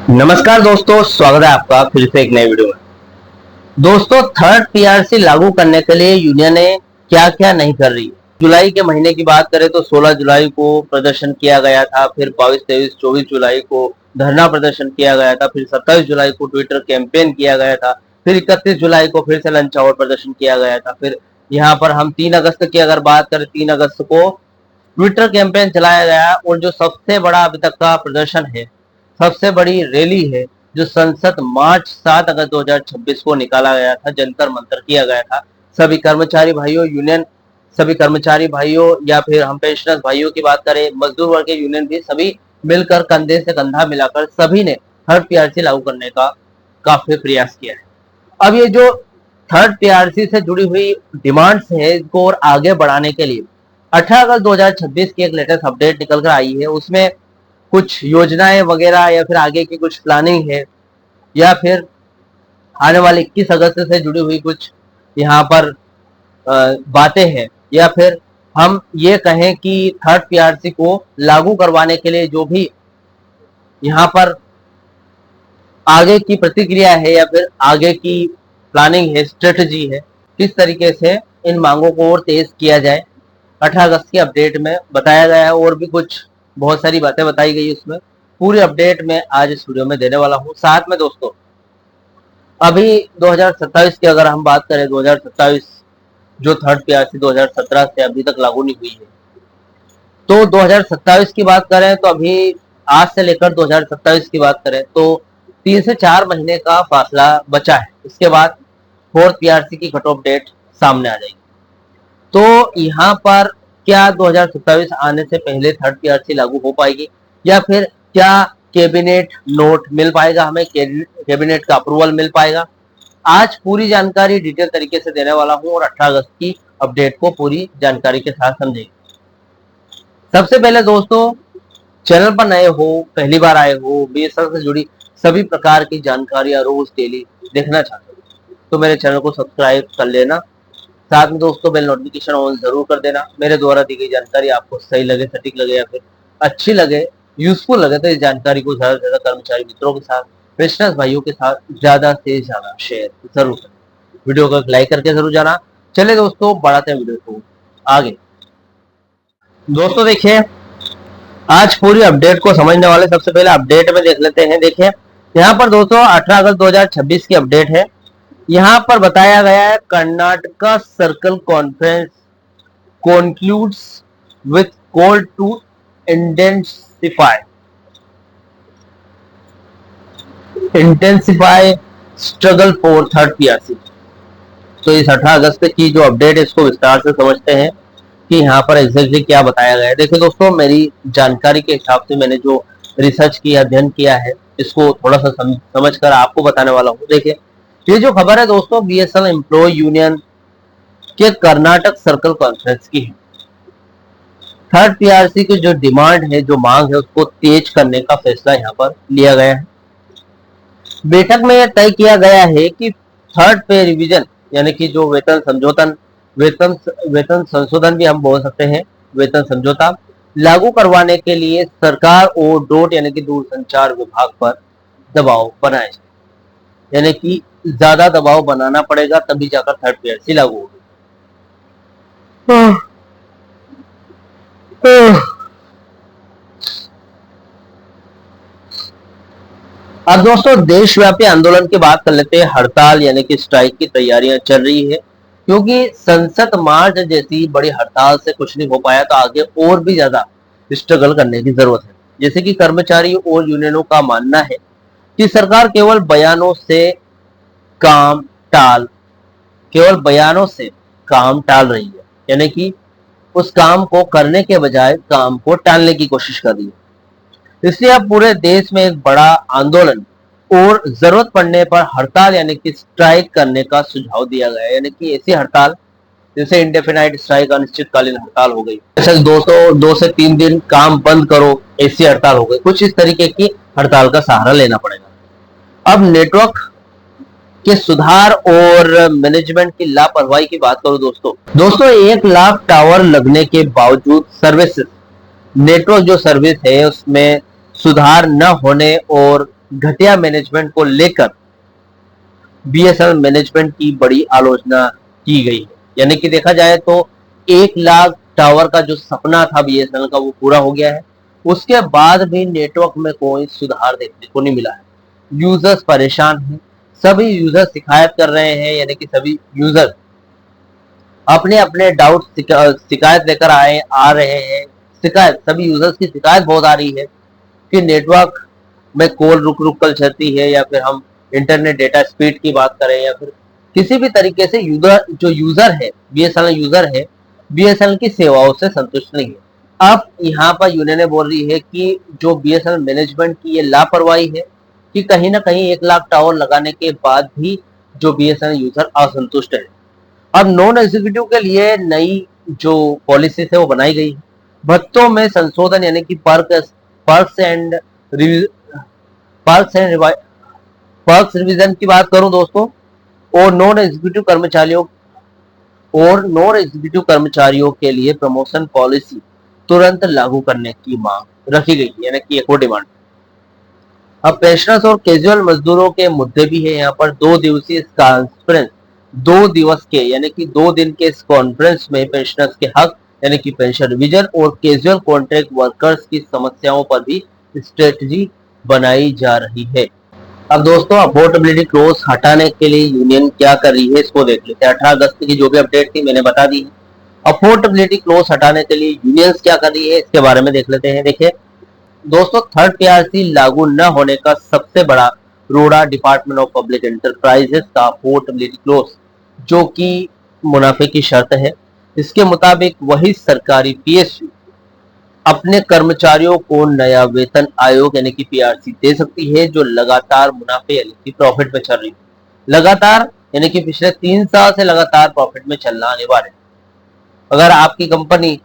नमस्कार दोस्तों, स्वागत है आपका फिर से एक नए वीडियो में। दोस्तों, थर्ड पीआरसी लागू करने के लिए यूनियन ने क्या क्या नहीं कर रही है। जुलाई के महीने की बात करें तो 16 जुलाई को प्रदर्शन किया गया था, फिर 22, 23, 24 जुलाई को धरना प्रदर्शन किया गया था, फिर 27 जुलाई को ट्विटर कैंपेन किया गया था, फिर 31 जुलाई को फिर से लंच आवर प्रदर्शन किया गया था। फिर यहाँ पर हम 3 अगस्त की अगर बात करें, 3 अगस्त को ट्विटर कैंपेन चलाया गया और जो सबसे बड़ा अभी तक का प्रदर्शन है, सबसे बड़ी रैली है, जो संसद मार्च 7 अगस्त 2026 को निकाला गया था, जंतर मंतर किया गया था। सभी कर्मचारी भाइयों यूनियन, सभी कर्मचारी भाइयों या फिर हम पेंशनर्स भाइयों की बात करें, मजदूर वर्ग के यूनियन भी सभी मिलकर कंधे से कंधा मिलाकर सभी ने थर्ड पीआरसी लागू करने का काफी प्रयास किया है। अब ये जो थर्ड पीआरसी से जुड़ी हुई डिमांड्स है, इसको और आगे बढ़ाने के लिए 18 अगस्त 2026 की एक लेटेस्ट अपडेट निकल कर आई है। उसमें कुछ योजनाएं वगैरह या फिर आगे की कुछ प्लानिंग है, या फिर आने वाले 21 अगस्त से जुड़ी हुई कुछ यहाँ पर बातें हैं, या फिर हम ये कहें कि थर्ड पीआरसी को लागू करवाने के लिए जो भी यहाँ पर आगे की प्रतिक्रिया है या फिर आगे की प्लानिंग है, स्ट्रेटजी है, किस तरीके से इन मांगों को और तेज किया जाए, 18 अगस्त की अपडेट में बताया गया है। और भी कुछ बहुत सारी बातें बताई गई उसमें, पूरी अपडेट में आज इस वीडियो में देने वाला हूं। साथ में दोस्तों, अभी 2027 की अगर हम बात करें, 2027 जो थर्ड पीआरसी 2017 से अभी तक लागू नहीं हुई है, तो 2027 की बात करें तो अभी आज से लेकर 2027 की बात करें तो 3 से 4 महीने का फासला बचा है। इसके बाद फोर्थ पीआरसी की कट ऑफ डेट सामने आ जाएगी। तो यहाँ पर क्या 2027 आने से पहले थर्ड पीआरसी लागू हो पाएगी, या फिर क्या कैबिनेट नोट मिल पाएगा, हमें कैबिनेट का अप्रूवल मिल पाएगा? आज पूरी जानकारी डिटेल तरीके से देने वाला हूं और 18 अगस्त की अपडेट को पूरी जानकारी के साथ समझेंगे। सबसे पहले दोस्तों, चैनल पर नए हो, पहली बार आए हो, बीएसएनएल से जुड़ी सभी प्रकार की जानकारियां रोज डेली देखना चाहते हो तो मेरे चैनल को सब्सक्राइब कर लेना। साथ में दोस्तों बेल नोटिफिकेशन ऑन जरूर कर देना। मेरे द्वारा दी गई जानकारी आपको सही लगे, सटीक लगे या फिर अच्छी लगे, यूजफुल लगे तो इस जानकारी को ज्यादा से ज्यादा कर्मचारी मित्रों के साथ, पेंशनर्स भाइयों के साथ ज्यादा से ज्यादा शेयर जरूर करें। वीडियो को लाइक करके जरूर जाना। चले दोस्तों, बढ़ाते हैं वीडियो को आगे। दोस्तों देखिए, आज पूरी अपडेट को समझने वाले सबसे पहले अपडेट में देख लेते हैं। देखिए यहाँ पर दोस्तों 18 अगस्त 2026 की अपडेट है। यहाँ पर बताया गया है, Karnataka circle conference concludes with call to intensify struggle for third PRC। तो इस 18 अगस्त की जो अपडेट है इसको विस्तार से समझते हैं कि यहाँ पर एग्जैक्टली क्या बताया गया है। देखिए दोस्तों, मेरी जानकारी के हिसाब से मैंने जो रिसर्च किया, अध्ययन किया है, इसको थोड़ा सा समझ कर आपको बताने वाला हूँ। देखिए, ये जो खबर है दोस्तों बीएसएनएल एम्प्लॉय यूनियन के कर्नाटक सर्कल कॉन्फ्रेंस की है। थर्ड पीआरसी की जो डिमांड है, जो मांग है, उसको तेज करने का फैसला यहाँ पर लिया गया है। बैठक में यह तय किया गया है कि थर्ड पे रिवीजन यानी कि जो वेतन संशोधन भी हम बोल सकते हैं, वेतन समझौता लागू करवाने के लिए सरकार और डोट यानी कि दूरसंचार विभाग पर दबाव बनाए, यानी कि ज्यादा दबाव बनाना पड़ेगा तभी जाकर थर्ड पीआरसी लागू होगी। अब दोस्तों देशव्यापी आंदोलन की बात कर लेते हैं। हड़ताल यानी कि स्ट्राइक की तैयारियां चल रही है, क्योंकि संसद मार्च जैसी बड़ी हड़ताल से कुछ नहीं हो पाया तो आगे और भी ज्यादा स्ट्रगल करने की जरूरत है। जैसे कि कर्मचारियों और यूनियनों का मानना है कि सरकार केवल बयानों से काम टाल रही है, यानी कि उस काम को करने के बजाय काम को टालने की कोशिश कर रही है। इसलिए अब पूरे देश में एक बड़ा आंदोलन और जरूरत पड़ने पर हड़ताल यानी कि स्ट्राइक करने का सुझाव दिया गया है, यानी कि ऐसी हड़ताल जैसे इंडेफिनाइट स्ट्राइक, अनिश्चितकालीन हड़ताल हो गई, जैसे 2 से 3 दिन काम बंद करो, ऐसी हड़ताल हो गई, कुछ इस तरीके की हड़ताल का सहारा लेना पड़ेगा। अब नेटवर्क के सुधार और मैनेजमेंट की लापरवाही की बात करूं दोस्तों 1 लाख टावर लगने के बावजूद सर्विस नेटवर्क जो सर्विस है उसमें सुधार न होने और घटिया मैनेजमेंट को लेकर बीएसएनएल मैनेजमेंट की बड़ी आलोचना की गई है। यानी कि देखा जाए तो 1 लाख टावर का जो सपना था बीएसएनएल का वो पूरा हो गया है। उसके बाद भी नेटवर्क में कोई सुधार देखने को नहीं मिला है। यूजर्स परेशान हैं, सभी यूजर शिकायत कर रहे हैं। यानी कि सभी यूजर अपने अपने डाउट शिकायत लेकर आ रहे हैं। शिकायत सभी यूजर्स की शिकायत बहुत आ रही है कि नेटवर्क में कॉल रुक रुक कर चलती है, या फिर हम इंटरनेट डेटा स्पीड की बात करें, या फिर किसी भी तरीके से यूजर है, बीएसएनएल यूजर है, बीएसएनएल की सेवाओं से संतुष्ट नहीं है। अब यहाँ पर यूनियन बोल रही है कि जो बीएसएनएल मैनेजमेंट की ये लापरवाही है कि कहीं ना कहीं 1 लाख टावर लगाने के बाद भी जो बीएसएनएल यूजर असंतुष्ट है। अब नॉन एग्जीक्यूटिव के लिए नई जो पॉलिसी है वो बनाई गई है। भत्तों में संशोधन, यानी कि पर्क्स एंड रिवीजन की बात करूं दोस्तों, और नॉन एग्जीक्यूटिव कर्मचारियों के लिए प्रमोशन पॉलिसी तुरंत लागू करने की मांग रखी गई, यानी कि एक और डिमांड। अब पेंशनर्स और कैजुअल मजदूरों के मुद्दे भी है यहाँ पर। 2 दिवसीय कॉन्फ्रेंस, 2 दिवस के यानी कि 2 दिन के इस कॉन्फ्रेंस में पेंशनर्स के हक यानी कि पेंशन रिवीजन और कैजुअल कॉन्ट्रैक्ट वर्कर्स की समस्याओं पर भी स्ट्रेटजी बनाई जा रही है। अब दोस्तों अफोर्डेबिलिटी क्लोज हटाने के लिए यूनियन क्या कर रही है इसको देख लेते हैं। 18 अगस्त की जो भी अपडेट थी मैंने बता दी है। अफोर्डेबिलिटी क्लोज हटाने के लिए यूनियंस क्या कर रही है इसके बारे में देख लेते हैं। देखिए दोस्तों, थर्ड पीआरसी लागू न होने का सबसे बड़ा रोड़ा डिपार्टमेंट ऑफ पब्लिक एंटरप्राइजेस का अफोर्डेबिलिटी क्लोज, जो कि मुनाफे की शर्त है। इसके मुताबिक वही सरकारी पीएसयू अपने कर्मचारियों को नया वेतन आयोग यानी कि पीआरसी दे सकती है जो लगातार मुनाफे यानी कि प्रॉफिट में चल रही है। लगातार यानी कि पिछले 3 साल से लगातार प्रॉफिट में चलना अनिवार्य है। अगर आपकी कंपनी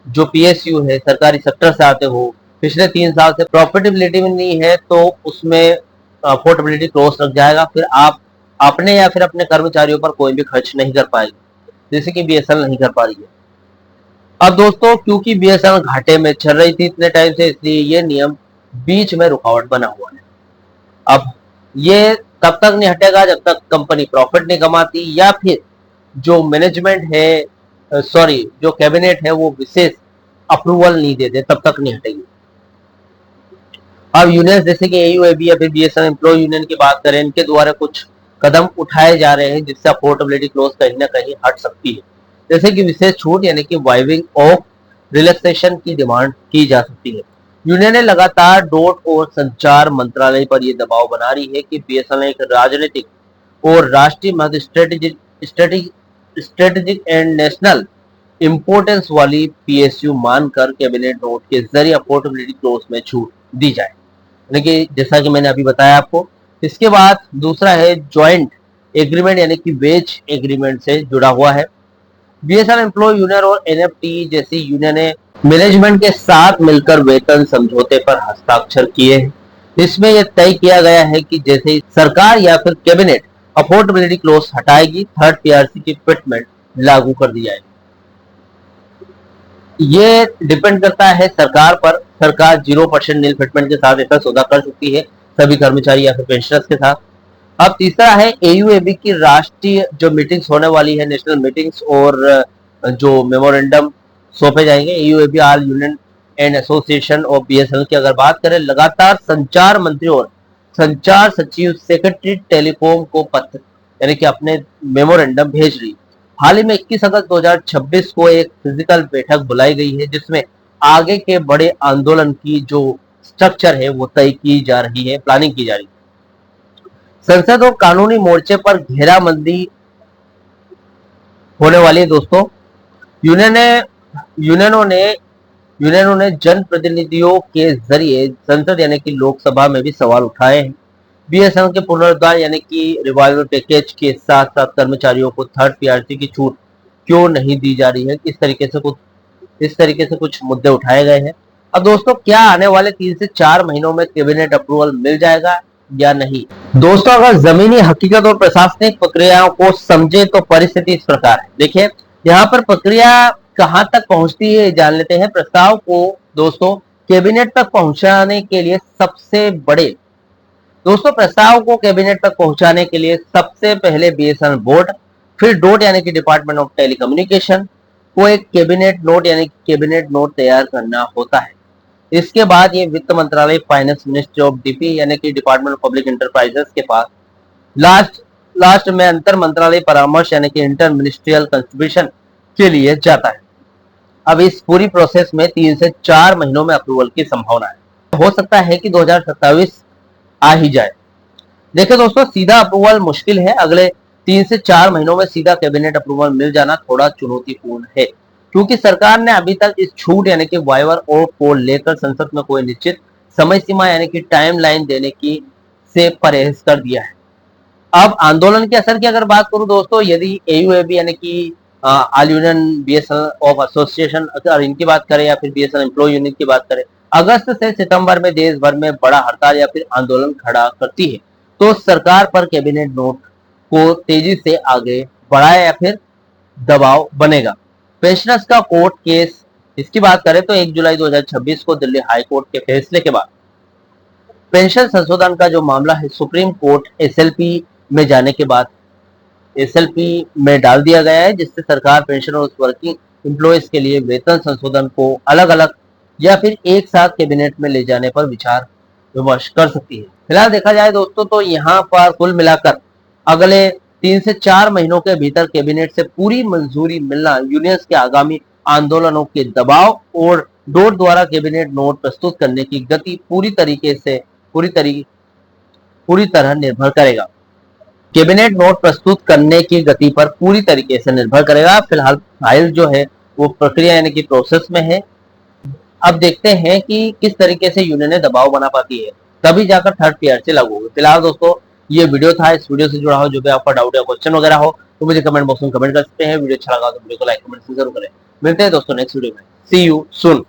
जो पीएसयू है, सरकारी सेक्टर से आते हो, पिछले 3 साल से प्रॉफिटेबिलिटी में नहीं है तो उसमें अफोर्डेबिलिटी क्लोज लग जाएगा। फिर आप अपने या फिर अपने कर्मचारियों पर कोई भी खर्च नहीं कर पाएंगे, जैसे कि बीएसएनएल नहीं कर पा रही है। अब दोस्तों क्योंकि बीएसएनएल घाटे में चल रही थी इतने टाइम से, इसलिए ये नियम बीच में रुकावट बना हुआ है। अब ये तब तक नहीं हटेगा जब तक कंपनी प्रॉफिट नहीं कमाती या फिर जो मैनेजमेंट है, जो कैबिनेट है वो विशेष अप्रूवल नहीं देते, तब तक नहीं हटेगी। अब यूनियन जैसे कि एयूएबी या फिर बीएसएनएल एम्प्लॉय यूनियन की बात करें, इनके द्वारा कुछ कदम उठाए जा रहे हैं जिससे अफोर्डेबिलिटी क्लोज कहीं ना कहीं हट सकती है। जैसे कि विशेष छूट यानी कि वाइविंग ऑफ रिलैक्सेशन की डिमांड की जा सकती है। यूनियन ने लगातार डोट और संचार मंत्रालय पर यह दबाव बना रही है कि बीएसएनएल एक राजनीतिक और राष्ट्रीय महत्व स्ट्रेटेजिक एंड नेशनल इंपोर्टेंस वाली पीएसयू मानकर कैबिनेट नोट के जरिए अफोर्डेबिलिटी क्लोज में छूट दी जाए, यानी कि जैसा कि मैंने अभी बताया आपको। इसके बाद दूसरा है ज्वाइंट एग्रीमेंट यानी कि वेज एग्रीमेंट से जुड़ा हुआ है। बीएसएनएल एम्प्लॉय यूनियन और एनएफटी जैसी यूनियन ने मैनेजमेंट के साथ मिलकर वेतन समझौते पर हस्ताक्षर किए हैं। इसमें यह तय किया गया है कि जैसे ही सरकार या फिर कैबिनेट अफोर्डेबिलिटी क्लोज हटाएगी, थर्ड पीआरसी की फिटमेंट लागू कर दी जाएगी। ये डिपेंड करता है सरकार पर। सरकार 0% नील फिटमेंट के साथ ऐसा सौदा कर सकती है सभी कर्मचारी या फिर पेंशनर्स के साथ। अब तीसरा है एयूएबी की राष्ट्रीय जो मीटिंग्स होने वाली है, नेशनल मीटिंग्स, और जो मेमोरेंडम सौंपे जाएंगे। AUAB all union and association of BSNL की अगर बात करें, लगातार संचार मंत्री और संचार सचिव सेक्रेटरी टेलीकॉम को पत्र यानी कि अपने मेमोरेंडम भेज रही। हाल ही में 21 अगस्त 2026 को एक फिजिकल बैठक बुलाई गई है जिसमें आगे के बड़े आंदोलन की जो स्ट्रक्चर है वो तय की जा रही है, प्लानिंग की जा रही है। संसद और कानूनी मोर्चे पर घेराबंदी होने वाली है दोस्तों। यूनियनों ने जनप्रतिनिधियों के जरिए संसद यानी कि लोकसभा में भी सवाल उठाए हैं। बीएसएनएल के पुनरुद्धार यानी कि रिवाइवल पैकेज के साथ साथ कर्मचारियों को थर्ड पीआरसी की छूट क्यों नहीं दी जा रही है, इस तरीके से कुछ मुद्दे उठाए गए हैं। अब दोस्तों क्या आने वाले 3 से 4 महीनों में कैबिनेट अप्रूवल मिल जाएगा या नहीं? दोस्तों अगर जमीनी हकीकत और प्रशासनिक प्रक्रियाओं को समझे तो परिस्थिति इस प्रकार है। देखिए यहाँ पर प्रक्रिया कहां तक पहुंचती है जान लेते हैं। प्रस्ताव को दोस्तों कैबिनेट तक पहुंचाने के लिए सबसे बड़े दोस्तों प्रस्ताव को कैबिनेट तक पहुंचाने के लिए सबसे पहले बीएसएनएल बोर्ड, फिर डोट यानी कि डिपार्टमेंट ऑफ टेलीकम्युनिकेशन को एक कैबिनेट नोट यानी कि कैबिनेट नोट तैयार करना होता है। इसके बाद ये वित्त मंत्रालय, फाइनेंस मिनिस्ट्री ऑफ डीपी यानी कि डिपार्टमेंट ऑफ पब्लिक इंटरप्राइजेस के पास लास्ट लास्ट में अंतर मंत्रालय परामर्श यानी कि इंटर मिनिस्ट्रियल कंट्रीब्यूशन के लिए जाता है। अब इस पूरी प्रोसेस में 3 से 4 महीनों में अप्रूवल की संभावना है। हो सकता है कि 2027 आ ही जाए। देखिए दोस्तों, सीधा अप्रूवल मुश्किल है। अगले 3 से 4 महीनों में सीधा कैबिनेट अप्रूवल मिल जाना थोड़ा चुनौतीपूर्ण है, क्योंकि सरकार ने अभी तक इस छूट यानी कि वाइवर और को लेकर संसद में कोई निश्चित समय सीमा यानी कि टाइम लाइन देने की से परहेज कर दिया है। अब आंदोलन के असर की अगर बात करूं दोस्तों, यदि एयूएबी यानी कि all union BSNL of association, अगर इनकी बात करें या फिर बीएसएनएल एम्प्लॉय यूनियन की बात करें, अगस्त से सितंबर में देश भर में बड़ा हड़ताल या फिर आंदोलन खड़ा करती है, तो सरकार पर कैबिनेट नोट को तेजी से आगे बढ़ाए या फिर दबाव बनेगा। पेंशनर्स का कोर्ट केस, इसकी बात करें तो 1 जुलाई 2026 को दिल्ली हाई कोर्ट के फैसले के बाद पेंशन संशोधन का जो मामला है सुप्रीम कोर्ट एसएलपी में जाने के बाद एसएलपी में डाल दिया गया है, जिससे सरकार पेंशन और वर्किंग एम्प्लॉयज के लिए वेतन संशोधन को अलग अलग या फिर एक साथ कैबिनेट में ले जाने पर विचार विमर्श कर सकती है। फिलहाल देखा जाए दोस्तों तो यहाँ पर कुल मिलाकर अगले 3 से 4 महीनों के भीतर कैबिनेट से पूरी मंजूरी मिलना यूनियंस के आगामी आंदोलनों के दबाव और डोट द्वारा कैबिनेट नोट प्रस्तुत करने की गति पूरी तरह निर्भर करेगा। कैबिनेट नोट प्रस्तुत करने की गति पर पूरी तरीके से निर्भर करेगा। फिलहाल फाइल जो है वो प्रक्रिया यानी कि प्रोसेस में है। अब देखते हैं कि किस तरीके से यूनियन दबाव बना पाती है, तभी जाकर थर्ड पीआरसी लागू होगी। फिलहाल दोस्तों ये वीडियो था। इस वीडियो से जुड़ा हो जो भी आपका डाउट या क्वेश्चन वगैरह हो तो मुझे कमेंट बॉक्स में कमेंट कर सकते हैं। वीडियो अच्छा लगा तो वीडियो को लाइक कमेंट जरूर करें। मिलते हैं दोस्तों नेक्स्ट वीडियो में। सी यू सून।